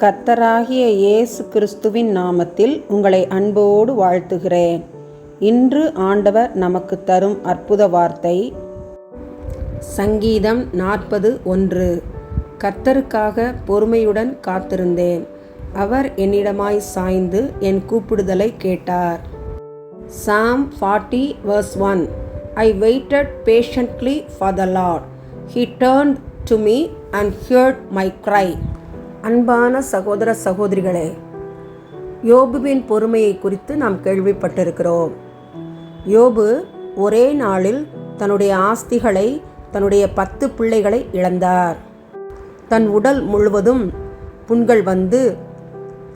கர்த்தராகிய இயேசு கிறிஸ்துவின் நாமத்தில் உங்களை அன்போடு வாழ்த்துகிறேன். இன்று ஆண்டவர் நமக்கு தரும் அற்புத வார்த்தை சங்கீதம் 40:1. கர்த்தருக்காக பொறுமையுடன் காத்திருந்தேன். அவர் என்னிடமாய் சாய்ந்து என் கூப்பிடுதலை கேட்டார். Psalm 40:1. I waited patiently for the Lord. He turned to me and heard my cry. அன்பான சகோதர சகோதரிகளே, யோபுவின் பொறுமையை குறித்து நாம் கேள்விப்பட்டிருக்கிறோம். யோபு ஒரே நாளில் தன்னுடைய ஆஸ்திகளை, தன்னுடைய 10 பிள்ளைகளை இழந்தார். தன் உடல் முழுவதும் புண்கள் வந்து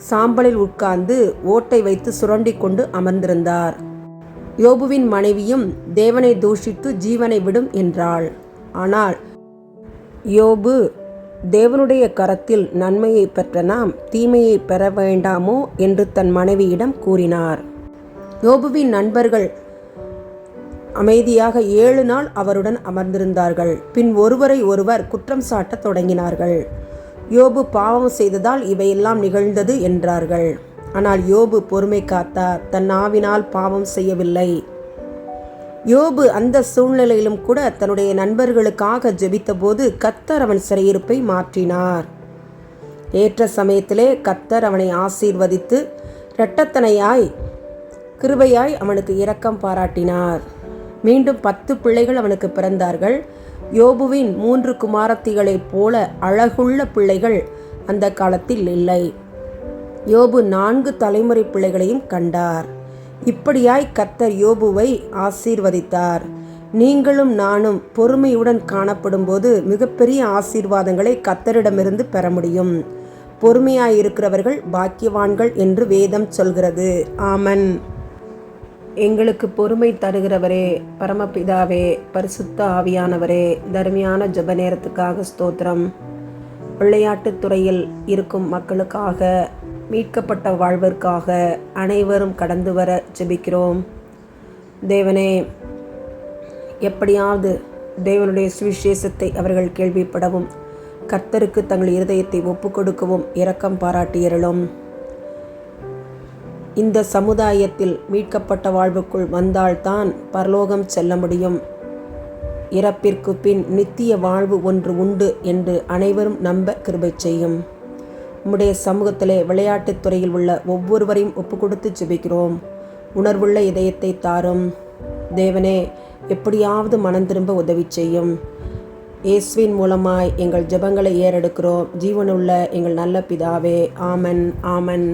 சாம்பலில் உட்கார்ந்து ஓட்டை வைத்து சுரண்டி கொண்டு அமர்ந்திருந்தார். யோபுவின் மனைவியும் தேவனை தூஷித்து ஜீவனை விடும் என்றாள். ஆனால் யோபு தேவனுடைய கரத்தில் நன்மையை பெற்ற நாம் தீமையை பெற வேண்டாமோ என்று தன் மனைவியிடம் கூறினார். யோபுவின் நண்பர்கள் அமைதியாக 7 நாள் அவருடன் அமர்ந்திருந்தார்கள். பின் ஒருவரை ஒருவர் குற்றம் சாட்டத் தொடங்கினார்கள். யோபு பாவம் செய்ததால் இவையெல்லாம் நிகழ்ந்தது என்றார்கள். ஆனால் யோபு பொறுமை காத்தார். தன் நாவினால் பாவம் செய்யவில்லை. யோபு அந்த சூழ்நிலையிலும் கூட தன்னுடைய நண்பர்களுக்காக ஜெபித்தபோது கர்த்தர் அவன் சிறையிருப்பை மாற்றினார். ஏற்ற சமயத்திலே கர்த்தர் அவனை ஆசீர்வதித்து இரட்டத்தனையாய் கிருபையாய் அவனுக்கு இரக்கம் பாராட்டினார். மீண்டும் 10 பிள்ளைகள் அவனுக்கு பிறந்தார்கள். யோபுவின் 3 குமாரத்திகளைப் போல அழகுள்ள பிள்ளைகள் அந்த காலத்தில் இல்லை. யோபு 4 தலைமுறை பிள்ளைகளையும் கண்டார். இப்படியாய் கர்த்தர் யோபுவை ஆசீர்வதித்தார். நீங்களும் நானும் பொறுமையுடன் காணப்படும் போது மிகப்பெரிய ஆசீர்வாதங்களை கர்த்தரிடமிருந்து பெற முடியும். பொறுமையாயிருக்கிறவர்கள் பாக்கியவான்கள் என்று வேதம் சொல்கிறது. ஆமன். எங்களுக்கு பொறுமை தருகிறவரே, பரமபிதாவே, பரிசுத்த ஆவியானவரே, தர்மியான ஜெப நேரத்துக்காக ஸ்தோத்திரம். விளையாட்டுத் துறையில் இருக்கும் மக்களுக்காக, மீட்கப்பட்ட வாழ்விற்காக அனைவரும் கடந்து வர ஜெபிக்கிறோம். தேவனே, எப்படியாவது தேவனுடைய சுவிசேஷத்தை அவர்கள் கேள்விப்படவும், கர்த்தருக்கு தங்கள் இருதயத்தை ஒப்பு கொடுக்கவும் இரக்கம் பாராட்டியருளும். இந்த சமுதாயத்தில் மீட்கப்பட்ட வாழ்வுக்குள் வந்தால்தான் பரலோகம் செல்ல முடியும். இறப்பிற்கு பின் நித்திய வாழ்வு ஒன்று உண்டு என்று அனைவரும் நம்ப கிருபை செய்யும். உம்முடைய சமூகத்திலே விளையாட்டுத் துறையில் உள்ள ஒவ்வொருவரையும் ஒப்பு கொடுத்து ஜெபிக்கிறோம். உணர்வுள்ள இதயத்தை தாரும். தேவனே, எப்படியாவது மனம் திரும்ப உதவி செய்யும். இயேசுவின் மூலமாய் எங்கள் ஜெபங்களை ஏறெடுக்கிறோம். ஜீவனுள்ள எங்கள் நல்ல பிதாவே. ஆமன், ஆமன்.